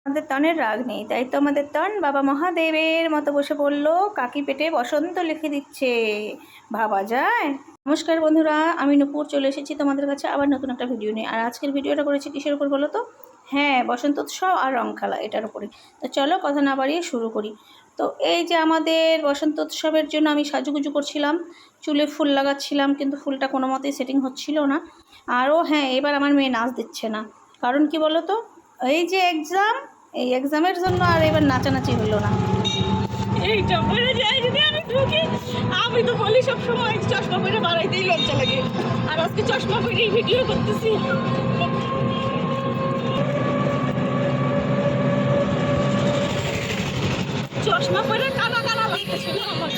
আমাদের তনের রাগ নেই, তাই তো আমাদের তন বাবা মহাদেবের মতো বসে পড়লো, কাকি পেটে বসন্ত লিখে দিচ্ছে। ভাবা যায়। নমস্কার বন্ধুরা, আমি নূপুর চলে এসেছি তোমাদের কাছে আবার নতুন একটা ভিডিও নিয়ে। আর আজকের ভিডিওটা করেছি কিসের উপর বলো তো? হ্যাঁ, বসন্ত উৎসব আর রং খেলা, এটার উপরে। তো চলো কথা না বাড়িয়ে শুরু করি। তো এই যে আমাদের বসন্ত উৎসবের জন্য আমি সাজুগুজু করছিলাম, চুলে ফুল লাগাচ্ছিলাম, কিন্তু ফুলটা কোনো মতেই সেটিং হচ্ছিল না। আরও হ্যাঁ, এবার আমার মেয়ে নাচ দিচ্ছে না, কারণ কি বলো তো, এই যে এক্সাম, এই এক্সামের জন্য আর এবার নাচানাচি হলো না। এইটা পরে যাই যদি আমি ঢুকি, আমি তো বলি সব সময় চশমা পরে বাড়াইতেই লজ্জা লাগে, আর আজকে চশমা পরেই ভিডিও করতেছি। চশমা পরে কানা কানা লাগতেছিল আমার।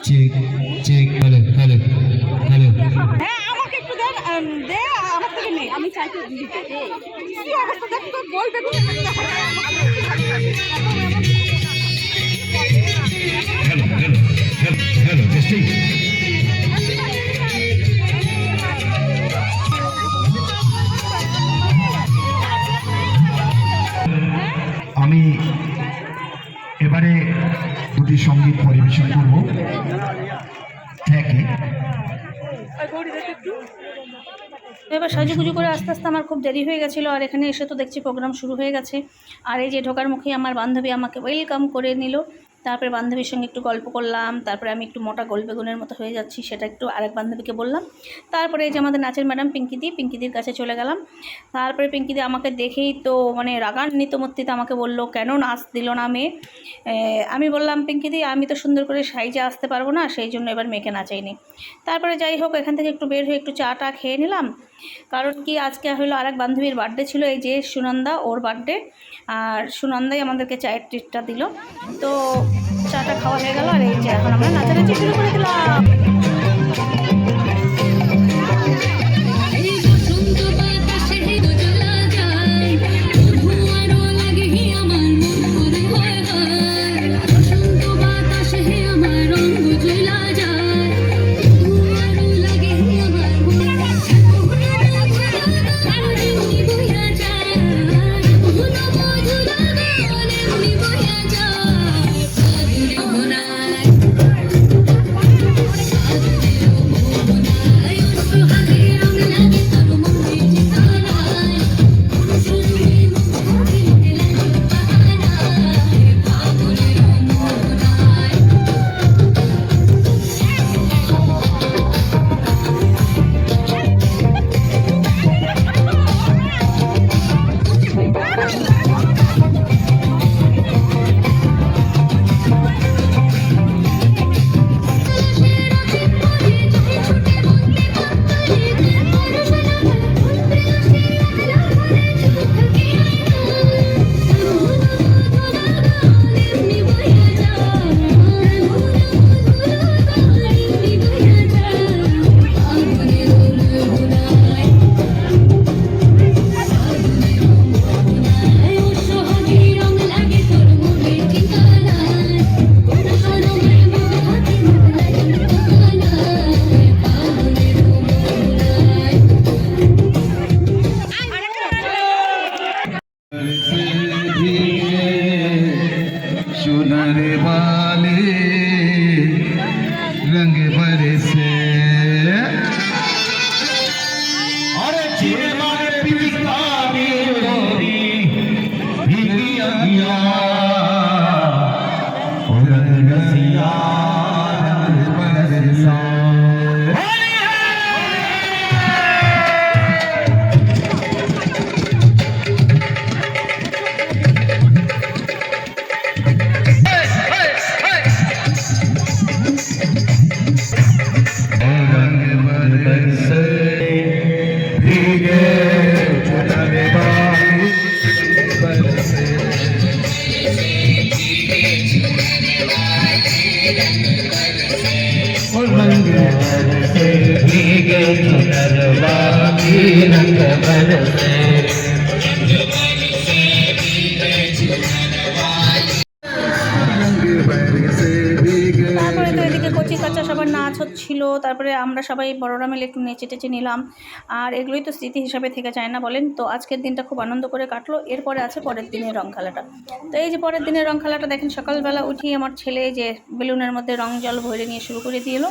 Check check hello hello hello. হ্যাঁ, আমাকে একটু দে, আমার থেকে নেই, আমি চাইতে দিতে কি অবস্থা দেখ তো বলবে। Hello hello hello hello testing. আমি এবারে দুটি সঙ্গীত পরিবেশন করব। এবার সাজুগুজু করে আস্তে আস্তে আমার খুব দেরি হয়ে গেছিলো, আর এখানে এসে তো দেখছি প্রোগ্রাম শুরু হয়ে গেছে। আর এই যে ঢোকার মুখে আমার বান্ধবী আমাকে ওয়েলকাম করে নিল। তারপরে বান্ধবীর সঙ্গে একটু গল্প করলাম, তারপরে আমি একটু মোটা গোল বেগুনের মতো হয়ে যাচ্ছি সেটা একটু আরেক বান্ধবীকে বললাম। তারপরে এই যে আমাদের নাচের ম্যাডাম পিঙ্কিদির কাছে চলে গেলাম। তারপরে পিঙ্কিদি আমাকে দেখেই তো মানে রাগান্বিত মূর্তিতে আমাকে বলল, কেন নাচ দিল না মেয়ে? আমি বললাম, পিঙ্কিদি আমি তো সুন্দর করে সাইজে আসতে পারবো না, সেই জন্য এবার মেয়েকে নাচাইনি। তারপরে যাই হোক, এখান থেকে একটু বের হয়ে একটু চা টা খেয়ে নিলাম, কারণ কি আজকে হলো আরেক বান্ধবীর বার্থডে ছিল, এই যে সুনন্দা, ওর বার্থডে। আর সুনন্দাই আমাদেরকে চায়ের ট্রিটটা দিল। তো চাটা খাওয়া হয়ে গেল, আর এই যে এখন আমরা নাচানাচি শুরু করে দিলাম। वाली रंग बरसे और जीने मारे पिचकारी गोरी भीगी अगिया और रंग रसिया रंग बरसा তারপরে তো এদিকে কচি কাঁচা সবার নাচ হচ্ছিল, তারপরে আমরা সবাই বড়রা মিলে একটু নেচে টেচে নিলাম। আর এগুলোই তো স্মৃতি হিসাবে থেকে যায় না বলেন? তো আজকের দিনটা খুব আনন্দ করে কাটলো। এরপরে আছে পরের দিনের রং খেলাটা। তো এই যে পরের দিনের রং খেলাটা দেখেন, সকালবেলা উঠেই আমার ছেলে যে বেলুনের মধ্যে রং জল ভরে নিয়ে শুরু করে দিল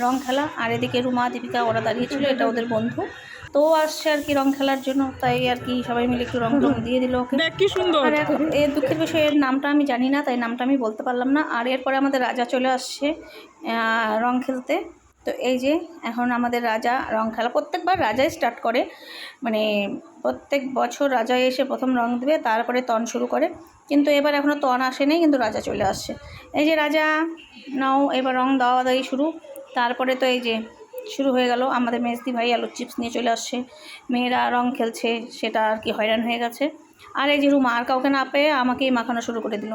রং খেলা। আর এদিকে রুমা দীপিকা ওরা দাঁড়িয়েছিল, এটা ওদের বন্ধু। তো আসছে আর কি রং খেলার জন্য, তাই আর কি সবাই মিলে একটু রং টং দিয়ে দিল ওকে। দেখ কি সুন্দর। আর এখন এর দুঃখের বিষয়ে এর নামটা আমি জানি না, তাই নামটা আমি বলতে পারলাম না। আর এরপরে আমাদের রাজা চলে আসছে রং খেলতে। তো এই যে এখন আমাদের রাজা রং খেলা, প্রত্যেকবার রাজাই স্টার্ট করে, মানে প্রত্যেক বছর রাজা এসে প্রথম রং দেবে, তারপরে তন শুরু করে। কিন্তু এবার এখনও তন আসেনি, কিন্তু রাজা চলে আসছে। এই যে রাজা নাও, এবার রং দেওয়া দেওয়াই শুরু। তারপরে তো এই যে শুরু হয়ে গেল, আমাদের মেজদি ভাই আলুর চিপস নিয়ে চলে আসছে, মেয়েরা রং খেলছে, সেটা আর কি হয়রান হয়ে গেছে। আর এই যে রুমা আর কাউকে না পেয়ে আমাকেই মাখানো শুরু করে দিল।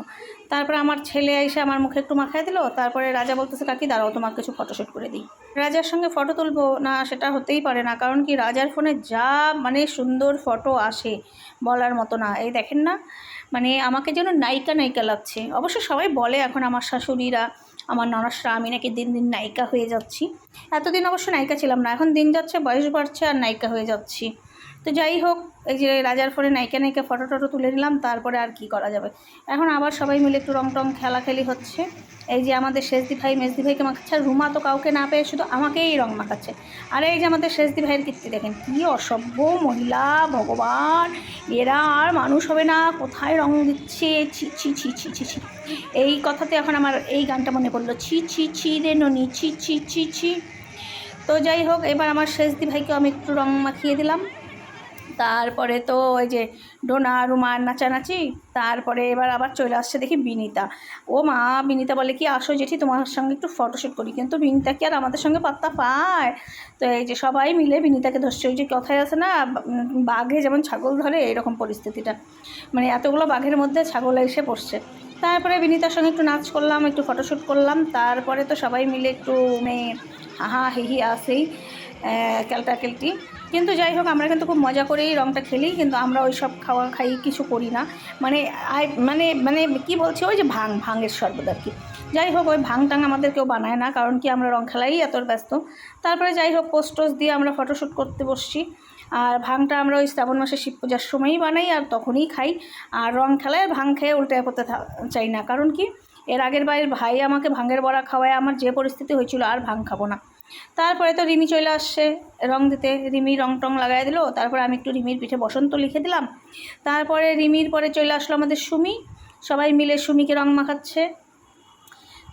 তারপরে আমার ছেলে এসে আমার মুখে একটু মাখায় দিল। তারপরে রাজা বলতেছে, কাকি দাঁড়াও, তোমার কিছু ফটোশ্যুট করে দিই। রাজার সঙ্গে ফটো তুলবো না, সেটা হতেই পারে না, কারণ কি রাজার ফোনে যা মানে সুন্দর ফটো আসে বলার মতো না। এই দেখেন না, মানে আমাকে যেন নায়িকা নায়িকা লাগছে। অবশ্য সবাই বলে এখন আমার শাশুড়িরা, আমার ননসরা, আমি নাকি দিন দিন নায়িকা হয়ে যাচ্ছি। এতদিন অবশ্য নায়িকা ছিলাম না, এখন দিন যাচ্ছে, বয়স বাড়ছে, আর নায়িকা হয়ে যাচ্ছি। তো যাই হোক, এই যে রাজার ফোনে নায়িকা নায়িকা ফটো টটো তুলে নিলাম। তারপরে আর কি করা যাবে, এখন আবার সবাই মিলে একটু রং টং খেলাখেলি হচ্ছে। এই যে আমাদের শেষদি ভাই মেজদি ভাইকে মাখাচ্ছে, আর রুমা তো কাউকে না পেয়ে শুধু আমাকেই রং মাখাচ্ছে। আর এই যে আমাদের শেষদি ভাইয়ের কীর্তি দেখেন, কী অসভ্য মহিলা, ভগবান, এরা আর মানুষ হবে না, কোথায় রং দিচ্ছে, ছি ছি ছি ছি ছি ছি। এই কথাতে এখন আমার এই গানটা মনে পড়লো, ছি ছি ছি রে ননি, ছি ছি ছি ছি। তো যাই হোক, এবার আমার শেষদি ভাইকে আমি একটু রং মাখিয়ে দিলাম। তারপরে তো ওই যে ডোনা রুমার নাচানাচি। তারপরে এবার আবার চলে আসছে দেখি বিনিতা। ও মা, বিনিতা বলে কি, আসো জেঠি তোমার সঙ্গে একটু ফটোশ্যুট করি। কিন্তু বিনিতা কি আর আমাদের সঙ্গে পাত্তা পায়? তো এই যে সবাই মিলে বিনিতাকে ধরছে। ওই যে কথায় আছে না, বাঘে যেমন ছাগল ধরে, এরকম পরিস্থিতিটা, মানে এতগুলো বাঘের মধ্যে ছাগল এসে পড়ছে। তারপরে বিনিতার সঙ্গে একটু নাচ করলাম, একটু ফটোশ্যুট করলাম। তারপরে তো সবাই মিলে একটু হাহা হিহি আসেই ক্যালটাকেলটি। কিন্তু যাই হোক, আমরা কিন্তু খুব মজা করেই রঙটা খেলি, কিন্তু আমরা ওই সব খাওয়া খাই কিছু করি না। মানে মানে মানে কি বলছি, ওই যে ভাঙের শরবত আর কি। যাই হোক, ওই ভাং টাং আমাদের কেউ বানায় না, কারণ কি আমরা রং খেলাই এত ব্যস্ত। তারপরে যাই হোক, পোস্ট টোস্ট দিয়ে আমরা ফটোশ্যুট করতে বসছি। আর ভাংটা আমরা ওই শ্রাবণ মাসে শিব পূজার সময়ই বানাই, আর তখনই খাই। আর রং খেলায় ভাং খেয়ে উল্টে করতে চাই না, কারণ কি এর আগের বাড়ির ভাই আমাকে ভাঙের বড়া খাওয়ায় আমার যে পরিস্থিতি হয়েছিল, আর ভাং খাবো না। তারপরে তো রিমি চলে আসছে রং দিতে, রিমি রং টং লাগাই দিল। তারপরে আমি একটু রিমির পিঠে বসন্ত লিখে দিলাম। তারপরে রিমির পরে চলে আসলো আমাদের সুমি, সবাই মিলে সুমিকে রং মাখাচ্ছে।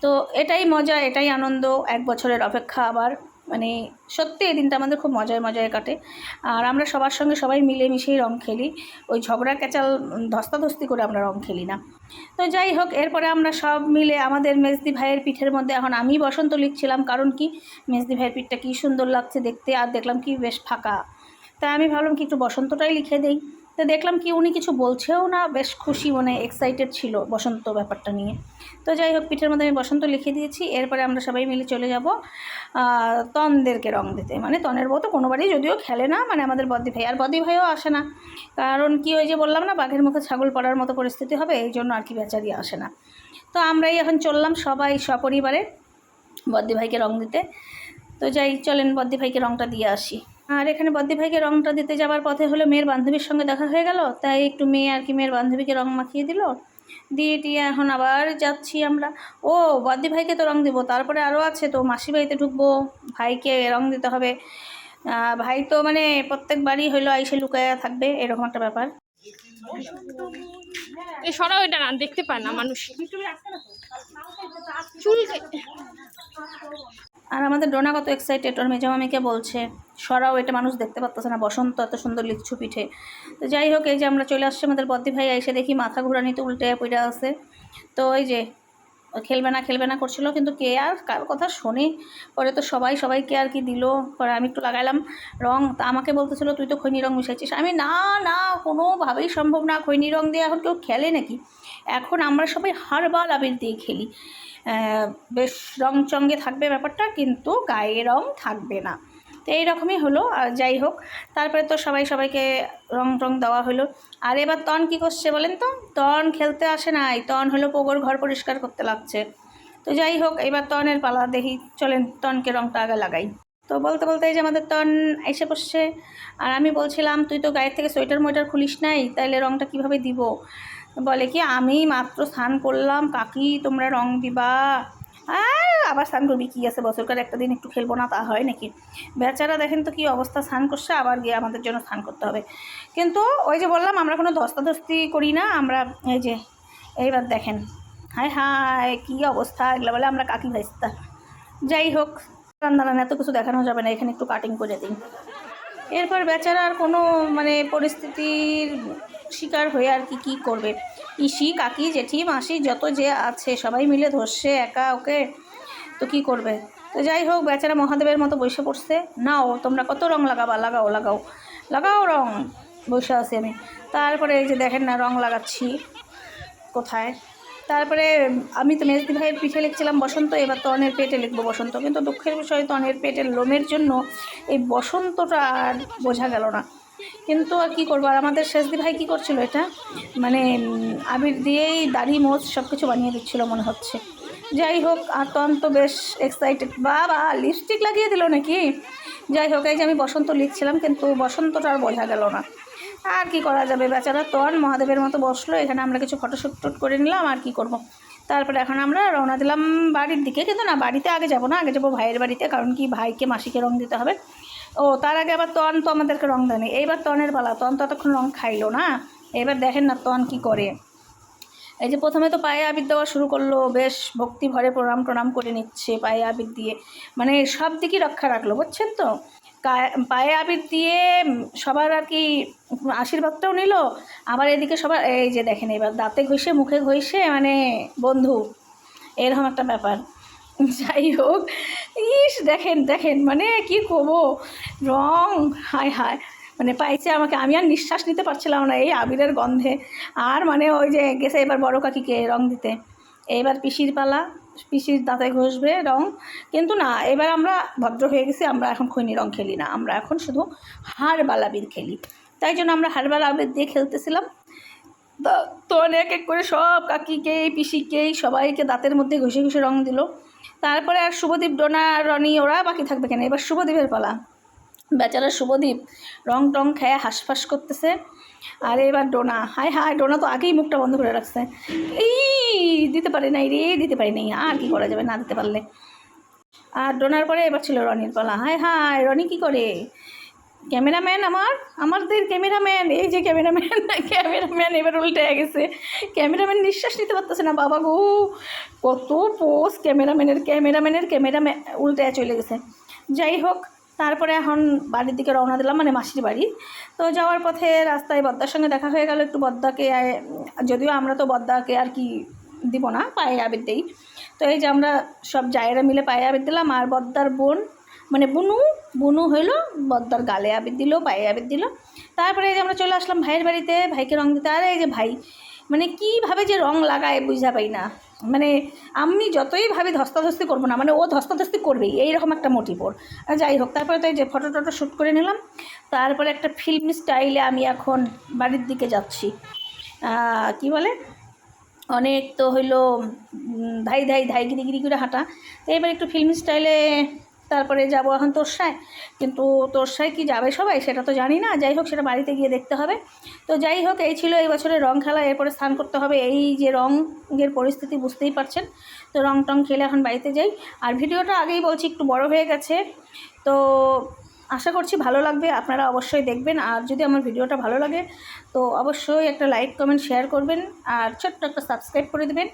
তো এটাই মজা, এটাই আনন্দ, এক বছরের অপেক্ষা আবার। মানে সত্যি এই দিনটা আমাদের খুব মজায় মজায় কাটে। আর আমরা সবার সঙ্গে সবাই মিলেমিশেই রং খেলি, ওই ঝগড়া ক্যাচাল ধস্তাধস্তি করে আমরা রং খেলি না। তো যাই হোক, এরপরে আমরা সব মিলে আমাদের মেজদি ভাইয়ের পিঠের মধ্যে এখন আমি বসন্ত লিখছিলাম, কারণ কি মেজদি ভাইয়ের পিঠটা কী সুন্দর লাগছে দেখতে, আর দেখলাম কি বেশ ফাঁকা। তাই আমি ভাবলাম কি একটু বসন্তটাই লিখে দেই। তো দেখলাম কি উনি কিছু বলছেও না, বেশ খুশি, মানে এক্সাইটেড ছিল বসন্ত ব্যাপারটা নিয়ে। তো যাই হোক, পিঠের মধ্যে আমি বসন্ত লিখে দিয়েছি। এরপরে আমরা সবাই মিলে চলে যাব তনদেরকে রং দিতে। মানে তনের বউ তো কোনোবারই যদিও খেলে না, মানে আমাদের বদ্দি ভাই, আর বদ্দি ভাইও আসে না, কারণ কি ওই যে বললাম না, বাঘের মুখে ছাগল পড়ার মতো পরিস্থিতি হবে, এই জন্য আর কি বেচারি আসে না। তো আমরাই এখন চললাম সবাই সপরিবারে বদ্দি ভাইকে রং দিতে। তো যাই, চলেন বদ্দি ভাইকে রংটা দিয়ে আসি। আর এখানে বদ্দি ভাইকে রংটা দিতে যাওয়ার পথে হলো মেয়ের বান্ধবীর সঙ্গে দেখা হয়ে গেল, তাই একটু মেয়ে আর কি মেয়ের বান্ধবীকে রং মাখিয়ে দিল। দিয়ে টিয়ে এখন আবার যাচ্ছি আমরা। ও বদ্দি ভাইকে তো রং দেবো, তারপরে আরও আছে তো মাসি বাড়িতে ঢুকবো, ভাইকে রং দিতে হবে। ভাই তো মানে প্রত্যেকবারই হইলো আইসে লুকায়া থাকবে, এরকম একটা ব্যাপার। এই সরাও, এটা না দেখতে পায় না মানুষ, চুল আর আমাদের ডোনা কত এক্সাইটেড, ওর মেজামামিকে বলছে সরাও, এটা মানুষ দেখতে পাচ্ছে না, বসন্ত এত সুন্দর লিচু পিঠে। তো যাই হোক, এই যে আমরা চলে আসছি, আমাদের বদ্দি ভাই এসে দেখি মাথা ঘুরানিতে উল্টে পড়ে আছে। তো ওই যে খেলবে না করছিল, কিন্তু কে আর কার কথা শোনে। পরে তো সবাইকে আর কি দিল। পরে আমি একটু লাগাইলাম রং, তা আমাকে বলতেছিল তুই তো খৈনি রং মিশাইছিস। আমি না কোনোভাবেই সম্ভব না, খৈনি রং দিয়ে এখন কেউ খেলে নাকি। এখন আমরা সবাই হার্বাল আবির দিয়ে খেলি, বেশ রং চঙ্গে থাকবে ব্যাপারটা, কিন্তু গায়ে রং থাকবে না। তো এইরকমই হলো। আর যাই হোক, তারপরে তো সবাইকে রং টং দেওয়া হলো। আর এবার তন কী করছে বলেন তো? তন খেলতে আসে নাই, তন হলো পোগোর ঘর পরিষ্কার করতে লাগছে। তো যাই হোক, এবার তনের পালা, দেখি চলেন তনকে রংটা আগে লাগাই। তো বলতে এই যে আমাদের তন এসে বসছে। আর আমি বলছিলাম তুই তো গায়ের থেকে সোয়েটার খুলিস নাই, তাইলে রংটা কিভাবে দিব? বলে কি আমি মাত্র স্নান করলাম কাকি, তোমরা রং দিবা? আবার স্নান করবি, কী আছে বছরকার একটা দিন একটু খেলবো না, তা হয় নাকি? বেচারা দেখেন তো কী অবস্থা, স্নান করছে আবার গিয়ে আমাদের জন্য স্নান করতে হবে। কিন্তু ওই যে বললাম আমরা কোনো ধস্তাধস্তি করি না আমরা। এই যে এইবার দেখেন, হায় কী অবস্থা, এগুলো বলে আমরা কাকি ভাইস্তা। যাই হোক, রান্না এত কিছু দেখানো যাবে না, এখানে একটু কাটিং করে দিই। এরপর বেচারা আর কোনো মানে পরিস্থিতির শিকার হয়ে আর কি করবে। পিসি কাকি জেঠি মাসি যত যে আছে সবাই মিলে ধরছে একা ওকে, তো কি করবে। তো যাই হোক, বেচারা মহাদেবের মতো বসে পড়ছে। নাও তোমরা কত রং লাগাবা, লাগাও রং, বসে আছি আমি। তারপরে এই যে দেখেন না রং লাগাচ্ছি কোথায়। তারপরে আমি তো মেজদি ভাইয়ের পিঠে লিখছিলাম বসন্ত, এবার তনের পেটে লিখবো বসন্ত। কিন্তু দুঃখের বিষয় তনের পেটের লোমের জন্য এই বসন্তটা আর বোঝা গেল না। কিন্তু আর কী করবো। আর আমাদের শেষদি ভাই কী করছিল, এটা মানে আবির দিয়েই দাড়ি মোচ সব কিছু বানিয়ে দিচ্ছিলো মনে হচ্ছে। যাই হোক, আর তন তো বেশ এক্সাইটেড, বাবা লিপস্টিক লাগিয়ে দিল নাকি। যাই হোক, এই যে আমি বসন্ত লিখছিলাম, কিন্তু বসন্তটা আর বোঝা গেল না। আর কি করা যাবে, বেচারা তন মহাদেবের মতো বসলো। এখানে আমরা কিছু ফটোশ্যুট করে নিলাম, আর কি করব। তারপরে এখন আমরা রওনা দিলাম বাড়ির দিকে। কিন্তু না, বাড়িতে আগে যাব না, আগে যাবো ভাইয়ের বাড়িতে, কারণ কি ভাইকে মাসিকে রং দিতে হবে। ও তার আগে আবার তন তো আমাদেরকে রং দেয়নি, এইবার তনের পালা। তন তো এতক্ষণ রং খাইলো না। এবার দেখেন না তন কি করে। এই যে প্রথমে তো পায়ে আবির দেওয়া শুরু করলো, বেশ ভক্তি ভরে প্রণাম করে নিচ্ছে পায়ে আবির দিয়ে, মানে সব দিকই রক্ষা রাখলো, বুঝছেন তো। পায়ে আবির দিয়ে সবার আর কি আশীর্বাদটাও নিল, আবার এদিকে সবার এই যে দেখেন এবার দাঁতে ঘষে মুখে ঘষে, মানে বন্ধু এরকম একটা ব্যাপার। যাই হোক, দেখেন মানে কি করবো, রং হায় মানে পাইছে আমাকে, আমি আর নিঃশ্বাস নিতে পারছিলাম না এই আবিরের গন্ধে। আর মানে ওই যে গেছে এবার বড় কাকিকে রং দিতে, এবার পিসির পালা, পিসির দাঁতে ঘষবে রং। কিন্তু না, এবার আমরা ভদ্র হয়ে গেছি, আমরা এখন খৈনি রং খেলি না, আমরা এখন শুধু হার্বাল আবির খেলি। তাই জন্য আমরা হার্বাল আবির দিয়ে খেলতেছিলাম। তো এক এক করে সব কাকিকে পিসিকেই সবাইকে দাঁতের মধ্যে ঘষে রং দিল। তারপরে আর শুভদীপ, ডোনা, রনি ওরা বাকি থাকবে কেন, এবার শুভদীপের পালা। বেচারা শুভদীপ রং টং খেয়ে হাঁসফাঁস করতেছে। আর এবার ডোনা, হায় ডোনা তো আগেই মুখটা বন্ধ করে রাখছে, দিতে পারি নাই, আর কি করা যাবে না দিতে পারলে। আর ডোনার পরে এবার ছিল রনির পালা। হায় রনি কি করে, ক্যামেরাম্যান আমাদের ক্যামেরাম্যান, এই যে ক্যামেরাম্যান এবার উল্টে গেছে। ক্যামেরাম্যান নিঃশ্বাস নিতে পারতেছে না, বাবা গো কত পোজ ক্যামেরাম্যান উল্টে চলে গেছে। যাই হোক, তারপরে এখন বাড়ির দিকে রওনা দিলাম, মানে মাসির বাড়ি। তো যাওয়ার পথে রাস্তায় বদ্দার সঙ্গে দেখা হয়ে গেল, একটু বদ্দাকে, যদিও আমরা তো বদ্দাকে আর কি দিব না, পায়ে আবির দিই। তো এই যে আমরা সব জায়েরা মিলে পায়ে আবির দিলাম। আর বদ্দার বোন মানে বুনু হইলো, বদ্দার গালে আবির দিল, পায়ে আবির দিল। তারপরে এই যে আমরা চলে আসলাম ভাইয়ের বাড়িতে, ভাইকে রং দিতে। আর এই যে ভাই মানে কীভাবে যে রং লাগায় বুঝা পাই না, মানে আমি যতই ভাবি ধস্তাধস্তি করবো না, মানে ও ধস্তাধস্তি করবেই, এইরকম একটা মোটিভ ওর। যাই হোক, তারপরে তো এই যে ফটো শ্যুট করে নিলাম। তারপরে একটা ফিল্ম স্টাইলে আমি এখন বাড়ির দিকে যাচ্ছি। কি বলে, অনেক তো হইলো ধাই গিরি করে হাঁটা, তো এবার একটু ফিল্ম স্টাইলে তারপরে যাব এখন তোরসায়, কিন্তু তোরসায় কি যাবে সবাই সেটা তো জানি না। যাই হোক, সেটা বাড়িতে গিয়ে দেখতে হবে। তো যাই হোক, এই ছিল এই বছরের রং খেলা। এরপরে স্নান করতে হবে, এই যে রঙের পরিস্থিতি বুঝতেই পারছেন। তো রং টং খেলে এখন বাড়িতে যাই। আর ভিডিওটা আগেই বলছি একটু বড় হয়ে গেছে, তো আশা করছি ভালো লাগবে, আপনারা অবশ্যই দেখবেন। আর যদি আমার ভিডিওটা ভালো লাগে তো অবশ্যই একটা লাইক কমেন্ট শেয়ার করবেন, আর ছোট্ট একটা সাবস্ক্রাইব করে দেবেন।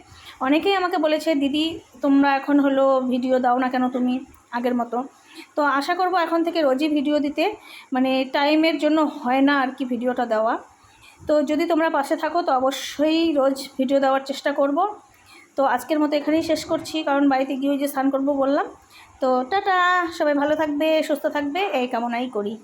অনেকেই আমাকে বলেছে, দিদি তোমরা এখন হলো ভিডিও দাও না কেন তুমি আগের মতো। তো আশা করব এখন থেকে রোজই ভিডিও দিতে, মানে টাইমের জন্য হয় না আর কি ভিডিওটা দেওয়া। তো যদি তোমরা পাশে থাকো তো অবশ্যই রোজ ভিডিও দেওয়ার চেষ্টা করব। তো আজকের মতো এখানেই শেষ করছি, কারণ বাড়িতে গিয়ে যে স্নান করবো বললাম। তো টাটা, সবাই ভালো থাকবে, সুস্থ থাকবে, এই কামনাই করি।